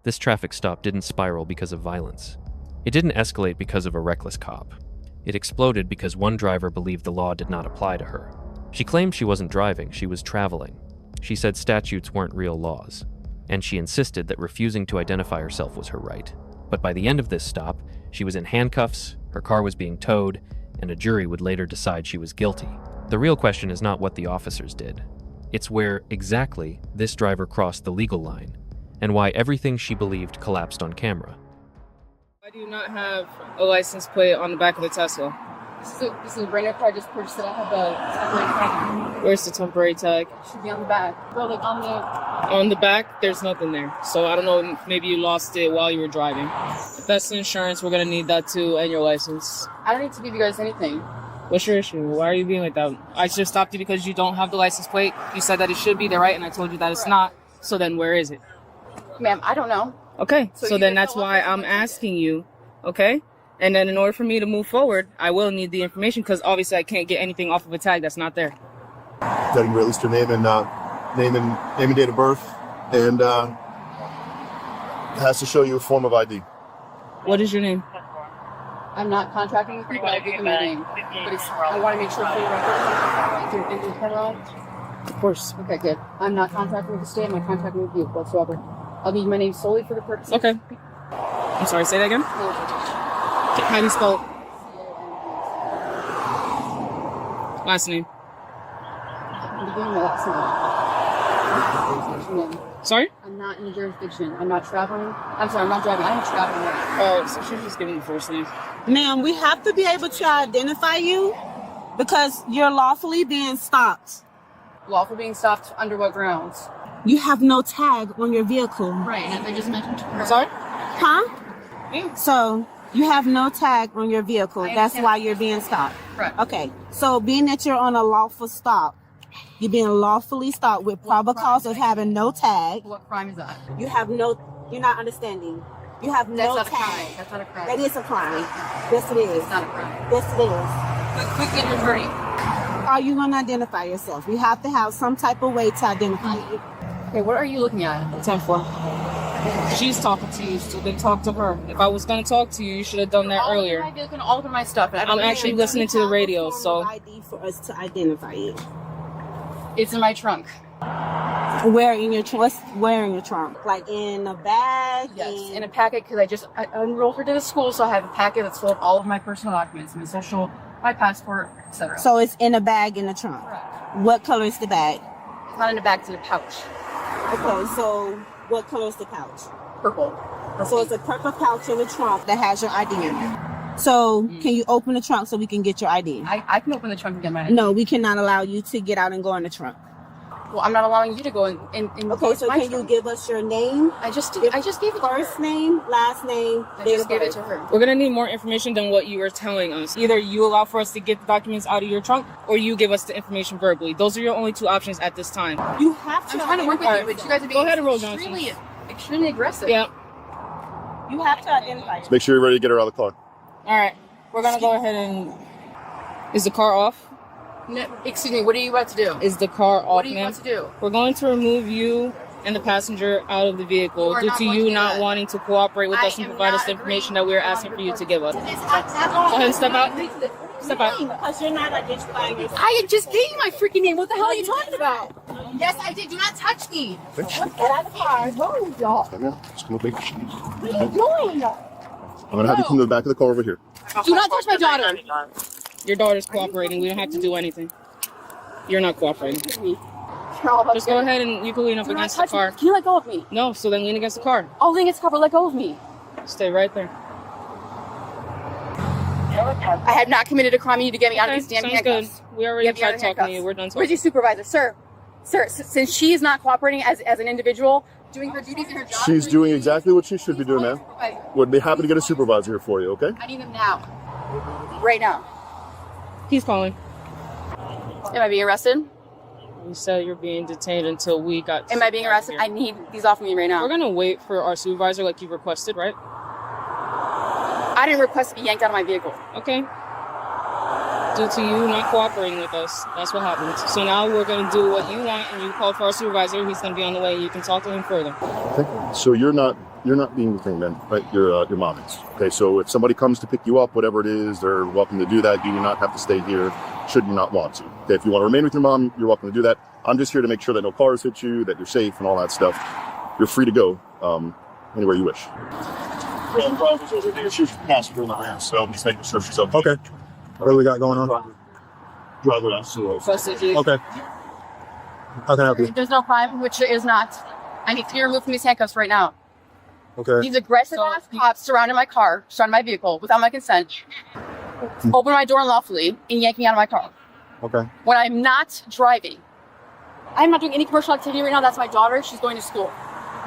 This traffic stop didn't spiral because of violence. It didn't escalate because of a reckless cop. It exploded because one driver believed the law did not apply to her. She claimed she wasn't driving, she was traveling. She said statutes weren't real laws. And she insisted that refusing to identify herself was her right. But by the end of this stop, she was in handcuffs, her car was being towed, and a jury would later decide she was guilty. The real question is not what the officers did. It's where, exactly, this driver crossed the legal line, and why everything she believed collapsed on camera. Why do you not have a license plate on the back of the Tesla? This is a brand new car. I just purchased it. I have the temporary tag. Where's the temporary tag? It should be on the back. Bro, like on the back, there's nothing there. So I don't know, maybe you lost it while you were driving. If that's the insurance, we're gonna need that too, and your license. I don't need to give you guys anything. What's your issue? Why are you being like that? I just stopped you because you don't have the license plate. You said that it should be there, right? And I told you that it's not. So then where is it? Ma'am, I don't know. Okay, so then that's why I'm asking you, okay? And then in order for me to move forward, I will need the information because obviously I can't get anything off of a tag that's not there. That you released your name and name and date of birth, and it has to show you a form of ID. What is your name? I'm not contracting with you, but I'll give you my name. But I want to make sure for your record. Is your camera on? Of course. Okay, good. I'm not contracting with the state. I'm not contracting with you whatsoever. I'll give you my name solely for the purpose. Okay. I'm sorry, say that again? How do you spell it? Last name. I'm giving my last name. Sorry? I'm not in the jurisdiction. I'm not traveling. I'm sorry, I'm not driving. I am traveling right now. Oh, so she's just giving the first name. Ma'am, we have to be able to identify you because you're lawfully being stopped. Lawful being stopped under what grounds? You have no tag on your vehicle. Right, and I just mentioned. Sorry? Huh? So you have no tag on your vehicle. That's why you're being stopped. Correct. Okay. So being that you're on a lawful stop, you're being lawfully stopped with probable cause of having no tag. What crime is that? You're not understanding. You have That's no not a tag. crime. That's not a crime. That is a crime. Yes, it is. It's not a crime. Yes, it is. Quick get your attorney. Are you going to identify yourself? You have to have some type of way to identify you. Okay, what are you looking at? 10-4. She's talking to you, so then talk to her. If I was going to talk to you, you should have done that earlier. All of my stuff. I'm actually listening to the radio, so. ID for us to identify you. It's in my trunk. Where in your trunk? Where in your trunk? Like in a bag? Yes, in a packet because I enrolled her to the school, so I have a packet that's full of all of my personal documents, my social, my passport, etc. So it's in a bag in the trunk. Correct. What color is the bag? It's not in a bag, it's in a pouch. Okay, so what color is the pouch? Purple. So it's a purple pouch in the trunk that has your ID in it. So can you open the trunk so we can get your ID? I can open the trunk and get my ID. No, we cannot allow you to get out and go in the trunk. Well, I'm not allowing you to go in Okay, so can you give us your name? I just gave it First name, last name, I date just of gave it birth. to her. We're going to need more information than what you were telling us. Either you allow for us to get the documents out of your trunk, or you give us the information verbally. Those are your only two options at this time. You have to. I'm trying to work with you, but you guys are being Go ahead and roll, Johnson. extremely aggressive. Yeah. You have to identify. Make sure you're ready to get her out of the car. All right. We're going to go ahead and... Is the car off? No, excuse me, what are you about to do? Is the car off, What are you ma'am? about to do? We're going to remove you and the passenger out of the vehicle You are due not to going you to do not that. wanting to cooperate with I us and am provide us not the information that we are asking for you to give us. Go Go ahead and step out. Step out. Because you're not identifying yourself. I just gave you my freaking name. What the hell are you talking about? Yes, I did. Do not touch me. Get out of the car. No, y'all. Just come over here. What are you doing? I'm going to have you come to the back of the car over here. Do not touch my daughter. Your daughter's cooperating. We don't have to do anything. You're not cooperating. Just go ahead and you can lean up Do not against the touch car. me. Can you let go of me? No, so then lean against the car. I'll lean against the car, but let go of me. Stay right there. I have not committed a crime. You need to get me out of Okay, these damn sounds handcuffs. good. We already Get me out tried of talking to handcuffs. you. We're done Where's talking. your supervisor? Sir, since she is not cooperating as an individual, doing her duties in her job. She's doing exactly what she should be doing, ma'am. Would be happy to get a supervisor here for you, okay? I need them now. Right now. He's calling. Am I being arrested? You said you're being detained until we got... Am I being arrested? I need these off of me right now. We're going to wait for our supervisor like you requested, right? I didn't request to be yanked out of my vehicle. Okay. Due to you not cooperating with us, that's what happened. So now we're going to do what you want, and you called for our supervisor. He's going to be on the way. You can talk to him further. Okay. So you're not You're not being detained, man. Right? Your mom is. Okay, so if somebody comes to pick you up, whatever it is, they're welcome to do that. You do not have to stay here should you not want to. Okay, if you want to remain with your mom, you're welcome to do that. I'm just here to make sure that no cars hit you, that you're safe and all that stuff. You're free to go anywhere you wish. Okay. What do we got going on? Okay. How can I help you? There's no crime, which there is not. I need to be removed from these handcuffs right now. Okay. These aggressive ass cops surrounded my car, surrounded my vehicle without my consent, opened my door unlawfully, and yanked me out of my car. Okay. When I'm not driving. I'm not doing any commercial activity right now. That's my daughter. She's going to school.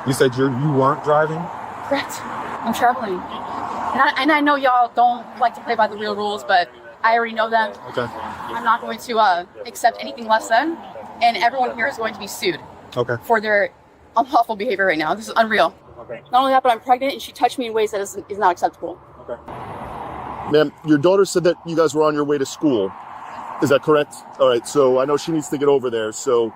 You said you weren't driving? Correct. I'm traveling. And I know y'all don't like to play by the real rules, but I already know them. Okay. I'm not going to accept anything less than. And everyone here is going to be sued Okay. for their unlawful behavior right now. This is unreal. Okay. Not only that, but I'm pregnant and she touched me in ways that is not acceptable. Okay. Ma'am, your daughter said that you guys were on your way to school. Is that correct? All right, so I know she needs to get over there, so...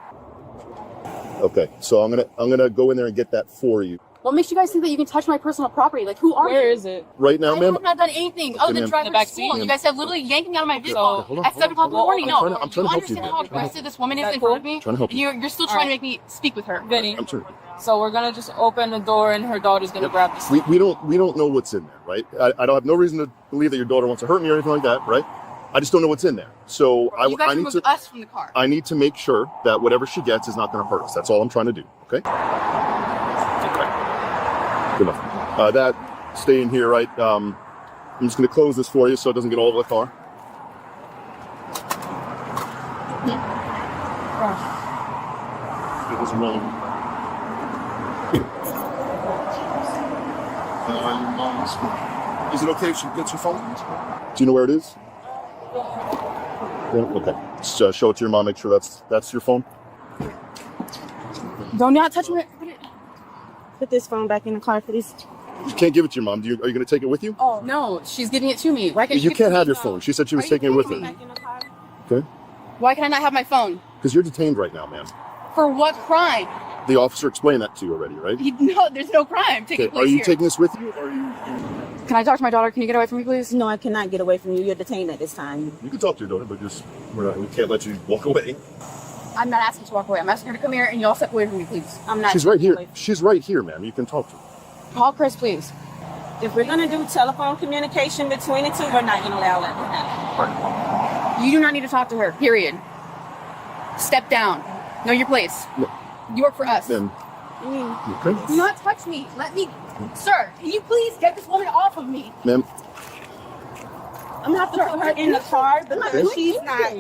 Okay, so I'm gonna go in there and get that for you. What makes you guys think that you can touch my personal property? Like, who are you? Where is it? Right now, I ma'am? have not done anything other than ma'am. drive The her back to school. seat? You guys have literally yanked me out of my vehicle hold on, at 7 o'clock in the morning. I'm No, trying to help you, understand man. how I'm trying to aggressive this woman is That's in front of cool. me? Trying to help you. You're still trying to make me speak with her. Vinny. I'm sorry. So we're gonna just open the door and her daughter's gonna grab the seat. We don't know what's in there, right? I don't have no reason to believe that your daughter wants to hurt me or anything like that, right? I just don't know what's in there. So You guys I need removed to us from the car. I need to make sure that whatever she gets is not going to hurt us. That's all I'm trying to do. Okay. Okay. Good enough. That stay in here, right? I'm just going to close this for you so it doesn't get all over the car. It doesn't really. Is it okay if she gets your phone? Do you know where it is? Yeah, okay. Just, show it to your mom. Make sure that's your phone. Don't not touch me. Put this phone back in the car, please. You can't give it to your mom. Are you going to take it with you? Oh, no. She's giving it to me. Why can't You she can't have your phone. She said she was taking it with her. Back in the car. Okay. Why can I not have my phone? Because you're detained right now, ma'am. For what crime? The officer explained that to you already, right? No, there's no crime taking Okay. place Are you here. taking this with you? Or are you? Can I talk to my daughter? Can you get away from me, please? No, I cannot get away from you. You're detained at this time. You can talk to your daughter, but just we can't let you walk away. I'm not asking to walk away. I'm asking her to come here and you all step away from me, please. I'm not. She's right here. away. She's right here, ma'am. You can talk to her. Call Chris, please. If we're gonna do telephone communication between the two, we're not gonna allow that to happen. You do not need to talk to her, period. Step down. Know your place. No. You work for us. Then. Okay. Do not touch me. Let me... Sir, can you please get this woman off of me? Ma'am. I'm gonna have to put her in the car because she's not.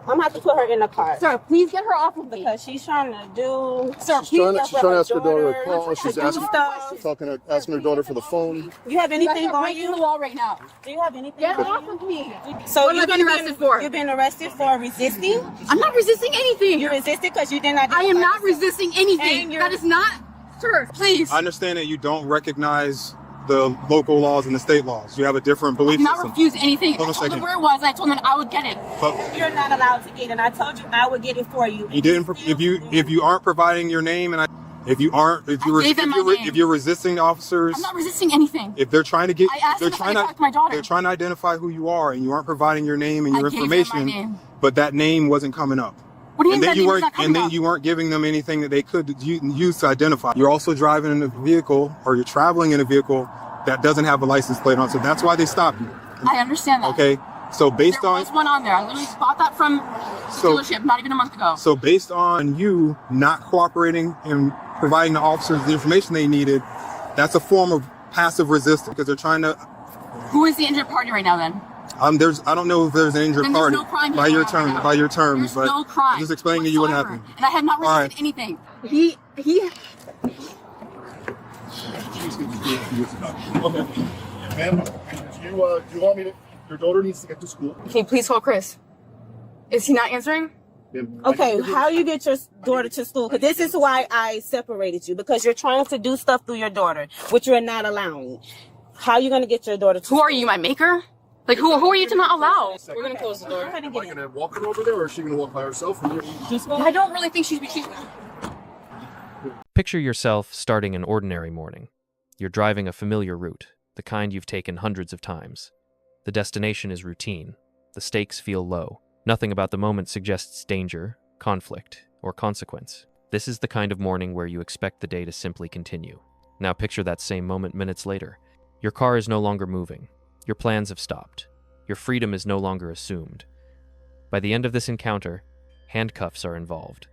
I'm gonna have to put her in the car Sir, please get her off of me. because she's trying to do. Sir, She's please trying get to ask her daughter to call. to She's do asking stuff. asking her daughter for the phone. You have You guys anything are on right in the you? wall right now. Do you have anything Get her on off you? of me. So What am I being arrested for? You've been arrested for resisting. I'm not resisting anything. You resisted because you did not. I am identify not yourself. resisting anything. And you're- That is not... Sir, please. I understand that you don't recognize the local laws and the state laws. You have a different I belief did not system. refuse anything. Hold on I a told them second. where it was and I told them I would get it. But You're not allowed to get it. I told you I would get it for you. you didn't. If you aren't providing your name and if you're gave them my name. if you're resisting the officers, I'm not resisting anything. if they're trying to get, I asked they're them if I trying could talk to my daughter. they're trying to identify who you are, and you aren't providing your name and your I gave them my information. name. But that name wasn't coming up. What do you And mean then that you name's weren't, not coming and then up? you weren't giving them anything that they could use to identify. You're also driving in a vehicle, or you're traveling in a vehicle that doesn't have a license plate on. So that's why they stopped you. I understand that. Okay. So based There on was one on there. I literally bought that from the So- dealership not even a month ago. So based on you not cooperating and providing the officers the information they needed, that's a form of passive resistance because they're trying to. Who is the injured party right now then? I don't know if there's an injured Then there's party no crime by here your right terms. now. By your terms, There's but no crime. I'm just explaining to you what whatsoever. happened. And I have not All resisted right. anything. Okay. Ma'am, do you want me to? Your daughter needs to get to school. Can you please call Chris? Is he not answering? Ma'am, Okay, how you get your daughter to school? Because this is why I separated you, because you're trying to do stuff through your daughter, which you're not allowing. How are you going to get your daughter to Who are you, my maker? Like, who are you to not allow? We're gonna close the door. Am I going to walk her over there, or is she going to walk by herself? I don't really think she's... Picture yourself starting an ordinary morning. You're driving a familiar route, the kind you've taken hundreds of times. The destination is routine. The stakes feel low. Nothing about the moment suggests danger, conflict, or consequence. This is the kind of morning where you expect the day to simply continue. Now picture that same moment minutes later. Your car is no longer moving. Your plans have stopped. Your freedom is no longer assumed. By the end of this encounter, handcuffs are involved.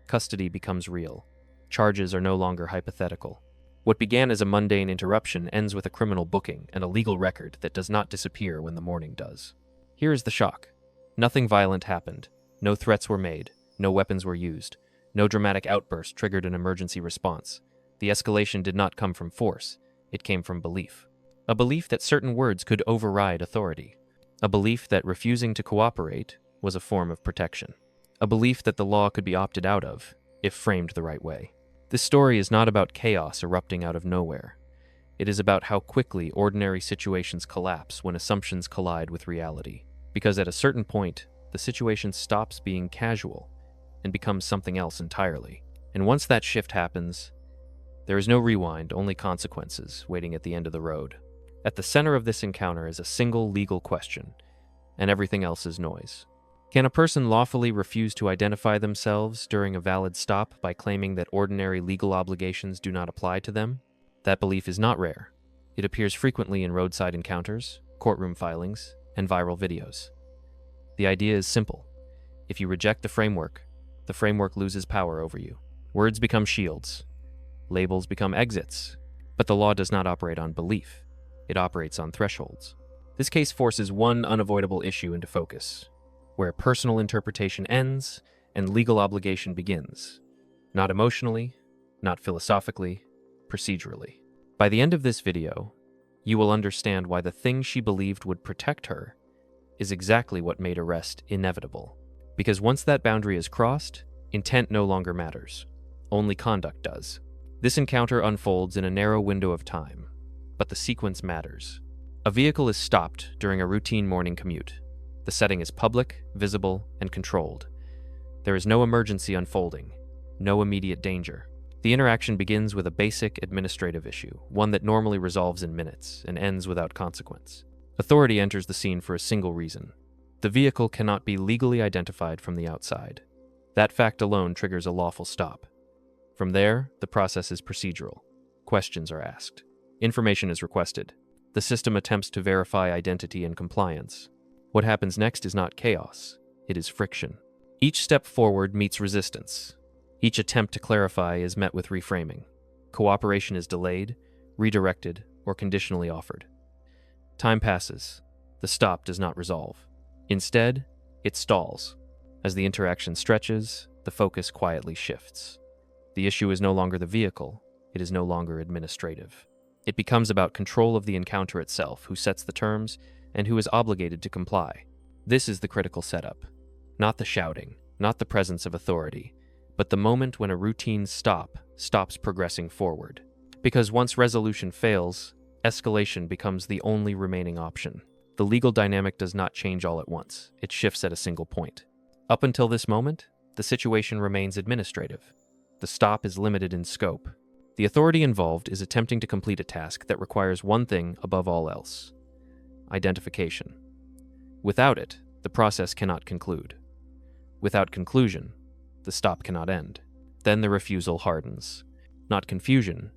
Custody becomes real. Charges are no longer hypothetical. What began as a mundane interruption ends with a criminal booking and a legal record that does not disappear when the morning does. Here is the shock. Nothing violent happened. No threats were made. No weapons were used. No dramatic outburst triggered an emergency response. The escalation did not come from force. It came from belief. A belief that certain words could override authority. A belief that refusing to cooperate was a form of protection. A belief that the law could be opted out of, if framed the right way. This story is not about chaos erupting out of nowhere. It is about how quickly ordinary situations collapse when assumptions collide with reality. Because at a certain point, the situation stops being casual and becomes something else entirely. And once that shift happens, there is no rewind, only consequences waiting at the end of the road. At the center of this encounter is a single legal question, and everything else is noise. Can a person lawfully refuse to identify themselves during a valid stop by claiming that ordinary legal obligations do not apply to them? That belief is not rare. It appears frequently in roadside encounters, courtroom filings, and viral videos. The idea is simple. If you reject the framework loses power over you. Words become shields. Labels become exits. But the law does not operate on belief. It operates on thresholds. This case forces one unavoidable issue into focus, where personal interpretation ends and legal obligation begins. Not emotionally, not philosophically, procedurally. By the end of this video, you will understand why the thing she believed would protect her is exactly what made arrest inevitable. Because once that boundary is crossed, intent no longer matters. Only conduct does. This encounter unfolds in a narrow window of time, but the sequence matters. A vehicle is stopped during a routine morning commute. The setting is public, visible, and controlled. There is no emergency unfolding, no immediate danger. The interaction begins with a basic administrative issue, one that normally resolves in minutes and ends without consequence. Authority enters the scene for a single reason. The vehicle cannot be legally identified from the outside. That fact alone triggers a lawful stop. From there, the process is procedural. Questions are asked. Information is requested. The system attempts to verify identity and compliance. What happens next is not chaos, it is friction. Each step forward meets resistance. Each attempt to clarify is met with reframing. Cooperation is delayed, redirected, or conditionally offered. Time passes. The stop does not resolve. Instead, it stalls. As the interaction stretches, the focus quietly shifts. The issue is no longer the vehicle, it is no longer administrative. It becomes about control of the encounter itself, who sets the terms, and who is obligated to comply. This is the critical setup. Not the shouting, not the presence of authority, but the moment when a routine stop stops progressing forward. Because once resolution fails, escalation becomes the only remaining option. The legal dynamic does not change all at once, it shifts at a single point. Up until this moment, the situation remains administrative. The stop is limited in scope. The authority involved is attempting to complete a task that requires one thing above all else: identification. Without it, the process cannot conclude. Without conclusion, the stop cannot end. Then the refusal hardens. Not confusion,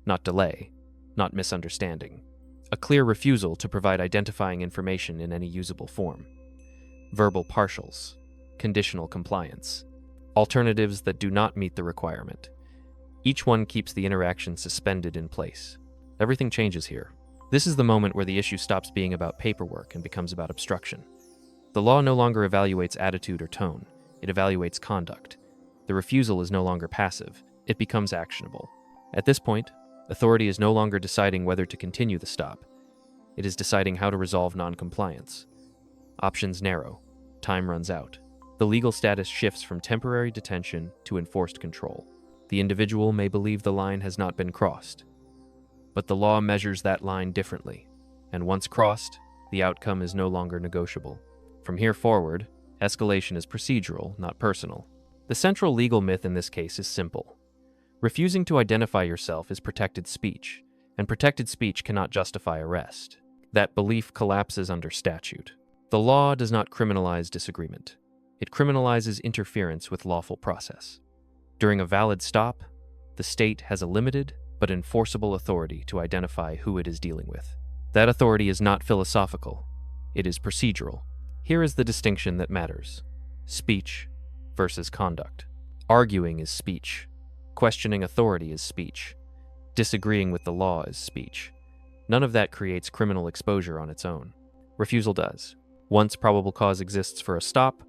not delay, not misunderstanding. A clear refusal to provide identifying information in any usable form. Verbal partials, conditional compliance, alternatives that do not meet the requirement. Each one keeps the interaction suspended in place. Everything changes here. This is the moment where the issue stops being about paperwork and becomes about obstruction. The law no longer evaluates attitude or tone, it evaluates conduct. The refusal is no longer passive, it becomes actionable. At this point, authority is no longer deciding whether to continue the stop. It is deciding how to resolve non-compliance. Options narrow. Time runs out. The legal status shifts from temporary detention to enforced control. The individual may believe the line has not been crossed, but the law measures that line differently, and once crossed, the outcome is no longer negotiable. From here forward, escalation is procedural, not personal. The central legal myth in this case is simple. Refusing to identify yourself is protected speech, and protected speech cannot justify arrest. That belief collapses under statute. The law does not criminalize disagreement. It criminalizes interference with lawful process. During a valid stop, the state has a limited but enforceable authority to identify who it is dealing with. That authority is not philosophical. It is procedural. Here is the distinction that matters: speech versus conduct. Arguing is speech. Questioning authority is speech. Disagreeing with the law is speech. None of that creates criminal exposure on its own. Refusal does. Once probable cause exists for a stop,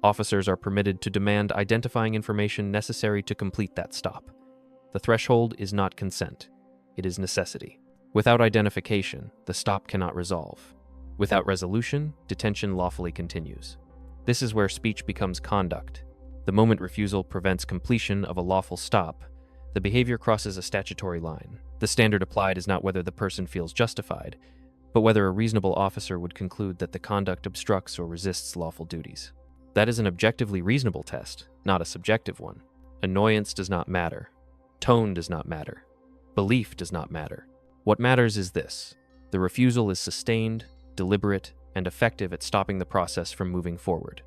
officers are permitted to demand identifying information necessary to complete that stop. The threshold is not consent. It is necessity. Without identification, the stop cannot resolve. Without resolution, detention lawfully continues. This is where speech becomes conduct. The moment refusal prevents completion of a lawful stop, the behavior crosses a statutory line. The standard applied is not whether the person feels justified, but whether a reasonable officer would conclude that the conduct obstructs or resists lawful duties. That is an objectively reasonable test, not a subjective one. Annoyance does not matter. Tone does not matter. Belief does not matter. What matters is this: the refusal is sustained, deliberate, and effective at stopping the process from moving forward.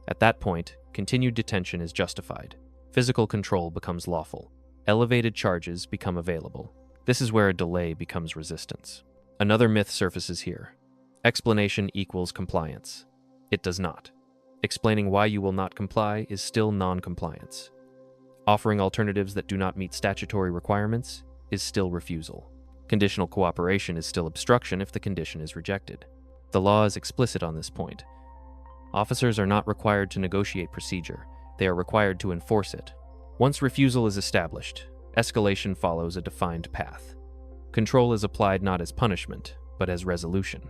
At that point, continued detention is justified. Physical control becomes lawful. Elevated charges become available. This is where a delay becomes resistance. Another myth surfaces here. Explanation equals compliance. It does not. Explaining why you will not comply is still non-compliance. Offering alternatives that do not meet statutory requirements is still refusal. Conditional cooperation is still obstruction if the condition is rejected. The law is explicit on this point. Officers are not required to negotiate procedure. They are required to enforce it. Once refusal is established, escalation follows a defined path. Control is applied not as punishment, but as resolution.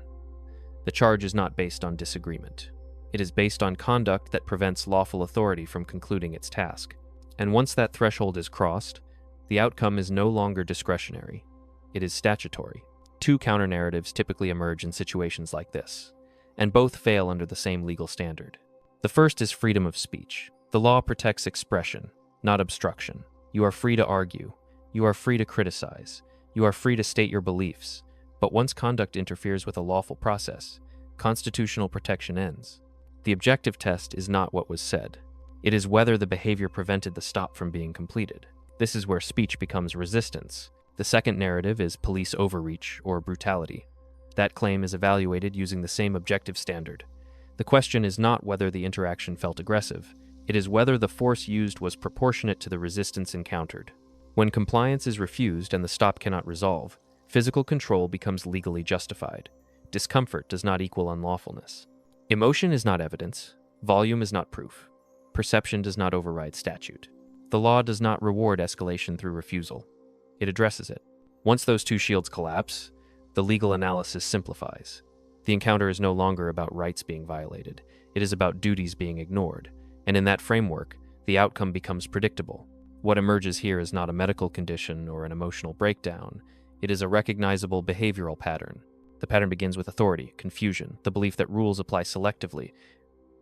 The charge is not based on disagreement. It is based on conduct that prevents lawful authority from concluding its task. And once that threshold is crossed, the outcome is no longer discretionary. It is statutory. Two counter-narratives typically emerge in situations like this, and both fail under the same legal standard. The first is freedom of speech. The law protects expression, not obstruction. You are free to argue. You are free to criticize. You are free to state your beliefs. But once conduct interferes with a lawful process, constitutional protection ends. The objective test is not what was said. It is whether the behavior prevented the stop from being completed. This is where speech becomes resistance. The second narrative is police overreach or brutality. That claim is evaluated using the same objective standard. The question is not whether the interaction felt aggressive. It is whether the force used was proportionate to the resistance encountered. When compliance is refused and the stop cannot resolve, physical control becomes legally justified. Discomfort does not equal unlawfulness. Emotion is not evidence. Volume is not proof. Perception does not override statute. The law does not reward escalation through refusal. It addresses it. Once those two shields collapse, the legal analysis simplifies. The encounter is no longer about rights being violated. It is about duties being ignored. And in that framework, the outcome becomes predictable. What emerges here is not a medical condition or an emotional breakdown. It is a recognizable behavioral pattern. The pattern begins with authority, confusion, the belief that rules apply selectively,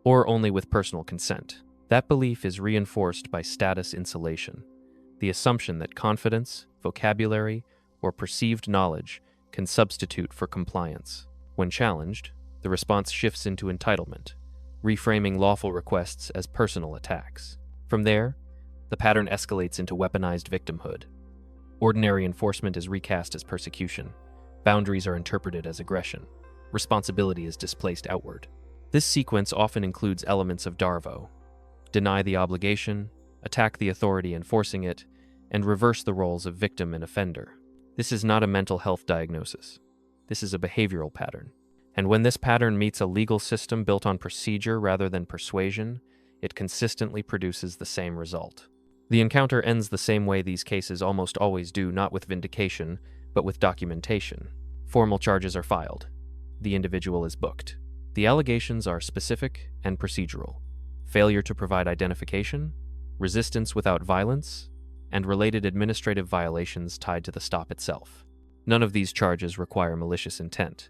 or only with personal consent. That belief is reinforced by status insulation, the assumption that confidence, vocabulary, or perceived knowledge can substitute for compliance. When challenged, the response shifts into entitlement, reframing lawful requests as personal attacks. From there, the pattern escalates into weaponized victimhood. Ordinary enforcement is recast as persecution. Boundaries are interpreted as aggression. Responsibility is displaced outward. This sequence often includes elements of Darvo: deny the obligation, attack the authority enforcing it, and reverse the roles of victim and offender. This is not a mental health diagnosis. This is a behavioral pattern. And when this pattern meets a legal system built on procedure rather than persuasion, it consistently produces the same result. The encounter ends the same way these cases almost always do, not with vindication, but with documentation. Formal charges are filed. The individual is booked. The allegations are specific and procedural. Failure to provide identification, resistance without violence, and related administrative violations tied to the stop itself. None of these charges require malicious intent.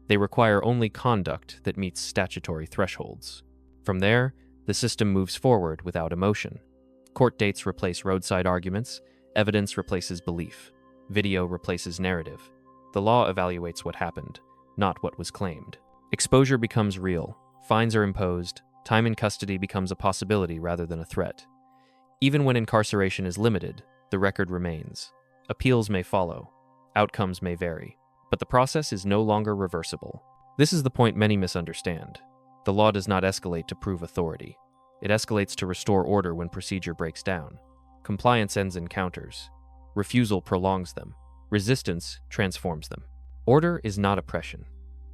They require only conduct that meets statutory thresholds. From there, the system moves forward without emotion. Court dates replace roadside arguments, evidence replaces belief. Video replaces narrative. The law evaluates what happened, not what was claimed. Exposure becomes real. Fines are imposed. Time in custody becomes a possibility rather than a threat. Even when incarceration is limited, the record remains. Appeals may follow. Outcomes may vary. But the process is no longer reversible. This is the point many misunderstand. The law does not escalate to prove authority. It escalates to restore order when procedure breaks down. Compliance ends encounters. Refusal prolongs them. Resistance transforms them. Order is not oppression.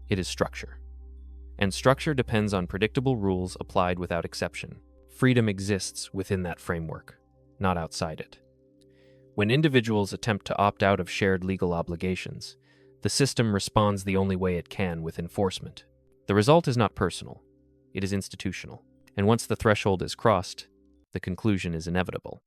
It is structure. And structure depends on predictable rules applied without exception. Freedom exists within that framework, not outside it. When individuals attempt to opt out of shared legal obligations, the system responds the only way it can with enforcement. The result is not personal. It is institutional. And once the threshold is crossed, the conclusion is inevitable.